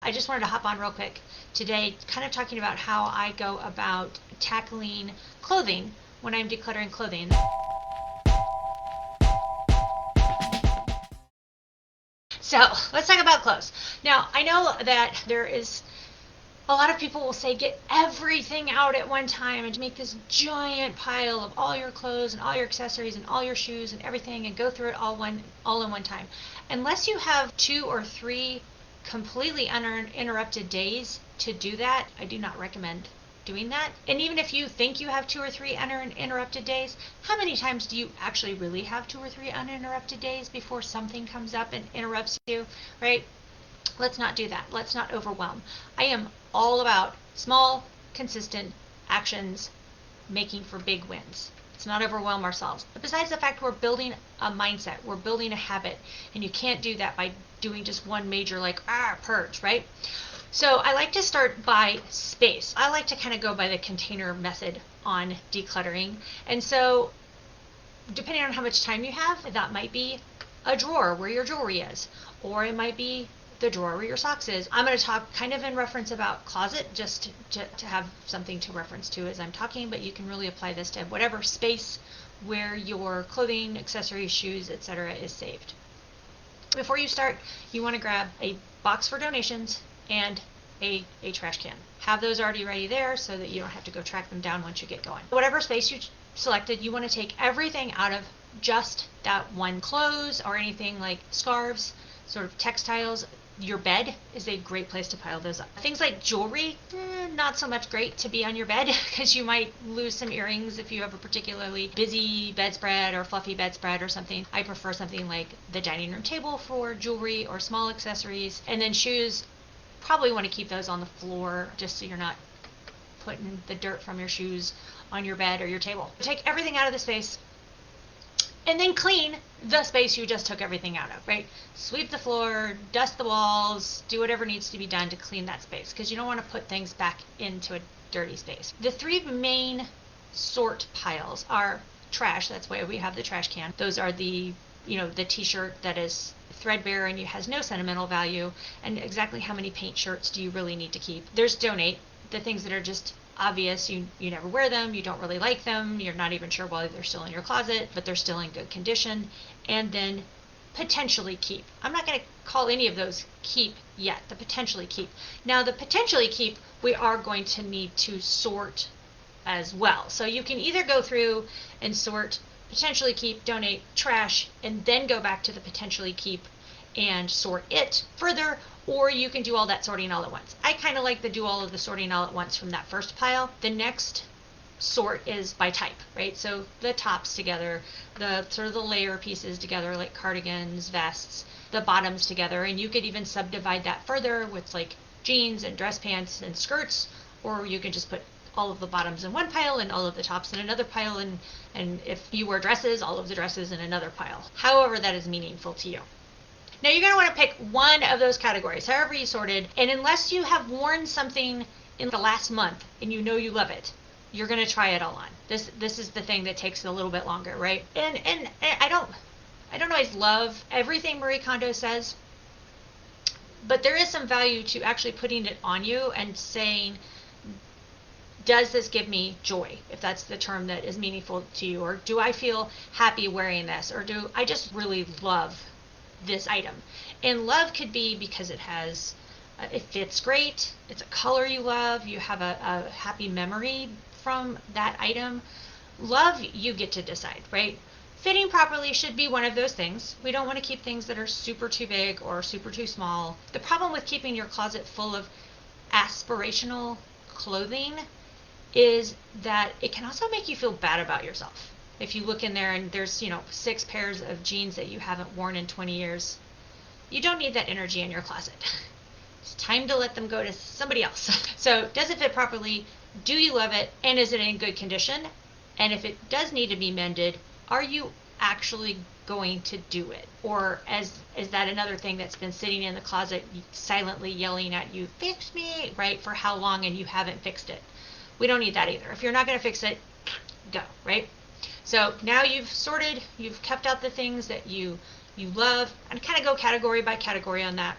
I just wanted to hop on real quick today, kind of talking about how I go about tackling clothing when I'm decluttering clothing. So let's talk about clothes. Now, I know that there is a lot of people will say get everything out at one time and make this giant pile of all your clothes and all your accessories and all your shoes and everything and go through it all in one time. Unless you have 2 or 3 completely uninterrupted days to do that, I do not recommend doing that. And even if you think you have 2 or 3 uninterrupted days, how many times do you actually really have 2 or 3 uninterrupted days before something comes up and interrupts you, right? Let's not do that. Let's not overwhelm. I am all about small, consistent actions making for big wins. Let's not overwhelm ourselves. But besides the fact we're building a mindset, we're building a habit, and you can't do that by doing just one major purge, right? So I like to start by space. I like to kind of go by the container method on decluttering. And so depending on how much time you have, that might be a drawer where your jewelry is, or it might be the drawer where your socks is. I'm going to talk kind of in reference about closet, just to have something to reference to as I'm talking, but you can really apply this to whatever space where your clothing, accessories, shoes, etc. is saved. Before you start, you want to grab a box for donations and a trash can. Have those already ready there so that you don't have to go track them down once you get going. Whatever space you selected, you want to take everything out of just that one. Clothes or anything like scarves, sort of textiles. Your bed is a great place to pile those up. Things like jewelry, not so much great to be on your bed because you might lose some earrings if you have a particularly busy bedspread or fluffy bedspread or something. I prefer something like the dining room table for jewelry or small accessories. And then shoes, probably want to keep those on the floor just so you're not putting the dirt from your shoes on your bed or your table. Take everything out of the space and then clean the space you just took everything out of, right? Sweep the floor, dust the walls, do whatever needs to be done to clean that space because you don't want to put things back into a dirty space. The 3 main sort piles are trash. That's why we have the trash can. Those are the t-shirt that is threadbare and has no sentimental value, and exactly how many paint shirts do you really need to keep. There's donate, the things that are just obvious, you never wear them, you don't really like them, you're not even sure why they're still in your closet, but they're still in good condition. And then potentially keep. I'm not going to call any of those keep yet, the potentially keep. Now the potentially keep, we are going to need to sort as well. So you can either go through and sort potentially keep, donate, trash, and then go back to the potentially keep and sort it further, or you can do all that sorting all at once. I kind of like to do all of the sorting all at once from that first pile. The next sort is by type, right? So the tops together, the sort of the layer pieces together like cardigans, vests, the bottoms together, and you could even subdivide that further with like jeans and dress pants and skirts, or you can just put all of the bottoms in one pile and all of the tops in another pile, and if you wear dresses, all of the dresses in another pile. However that is meaningful to you. Now you're going to want to pick one of those categories, however you sorted, and unless you have worn something in the last month and you know you love it, you're going to try it all on. This is the thing that takes a little bit longer, right? And I don't always love everything Marie Kondo says, but there is some value to actually putting it on you and saying, does this give me joy, if that's the term that is meaningful to you, or do I feel happy wearing this, or do I just really love this item? And love could be because it fits great, it's a color you love, you have a happy memory from that item. Love, you get to decide, right? Fitting properly should be one of those things. We don't want to keep things that are super too big or super too small. The problem with keeping your closet full of aspirational clothing is that it can also make you feel bad about yourself. If you look in there and there's 6 pairs of jeans that you haven't worn in 20 years, you don't need that energy in your closet. It's time to let them go to somebody else. So does it fit properly? Do you love it? And is it in good condition? And if it does need to be mended, are you actually going to do it? Or is that another thing that's been sitting in the closet silently yelling at you, fix me, right, for how long, and you haven't fixed it? We don't need that either. If you're not going to fix it, go, right? So now you've sorted, you've kept out the things that you love, and kind of go category by category on that.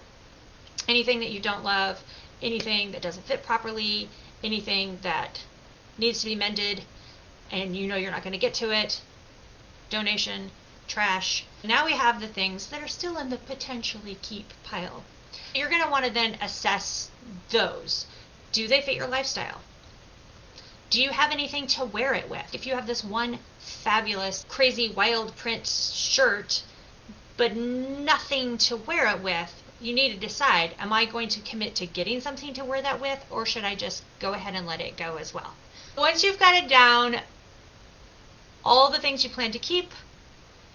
Anything that you don't love, anything that doesn't fit properly, anything that needs to be mended and you know you're not going to get to it, donation, trash. Now we have the things that are still in the potentially keep pile. You're going to want to then assess those. Do they fit your lifestyle? Do you have anything to wear it with? If you have this one fabulous, crazy, wild print shirt, but nothing to wear it with, you need to decide, am I going to commit to getting something to wear that with, or should I just go ahead and let it go as well? Once you've got it down, all the things you plan to keep,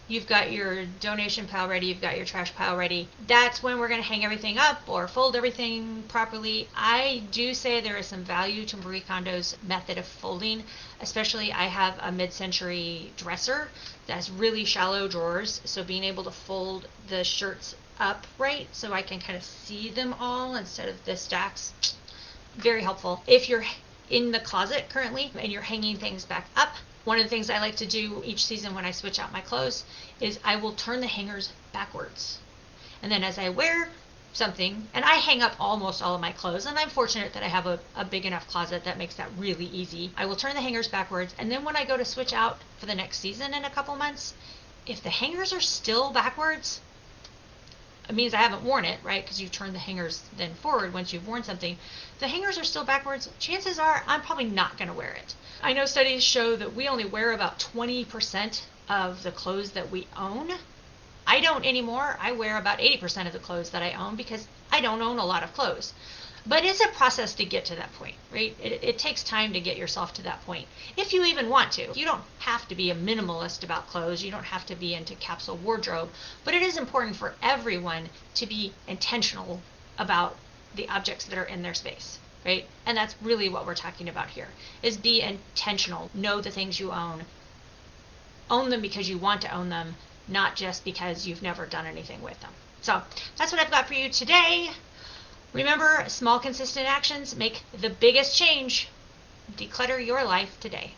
you've got your donation pile ready, you've got your trash pile ready, that's when we're going to hang everything up or fold everything properly. I do say there is some value to Marie Kondo's method of folding, especially I have a mid-century dresser that has really shallow drawers, so being able to fold the shirts up right so I can kind of see them all instead of the stacks, very helpful. If you're in the closet currently and you're hanging things back up, one of the things I like to do each season when I switch out my clothes is I will turn the hangers backwards. And then as I wear something, and I hang up almost all of my clothes, and I'm fortunate that I have a big enough closet that makes that really easy. I will turn the hangers backwards, and then when I go to switch out for the next season in a couple months, if the hangers are still backwards, it means I haven't worn it, right? Because you turn the hangers then forward once you've worn something. If the hangers are still backwards, chances are I'm probably not going to wear it. I know studies show that we only wear about 20% of the clothes that we own. I don't anymore. I wear about 80% of the clothes that I own because I don't own a lot of clothes. But it's a process to get to that point, right? It takes time to get yourself to that point, if you even want to. You don't have to be a minimalist about clothes. You don't have to be into capsule wardrobe. But it is important for everyone to be intentional about the objects that are in their space, right? And that's really what we're talking about here, is be intentional. Know the things you own. Own them because you want to own them, not just because you've never done anything with them. So that's what I've got for you today. Remember, small, consistent actions make the biggest change. Declutter your life today.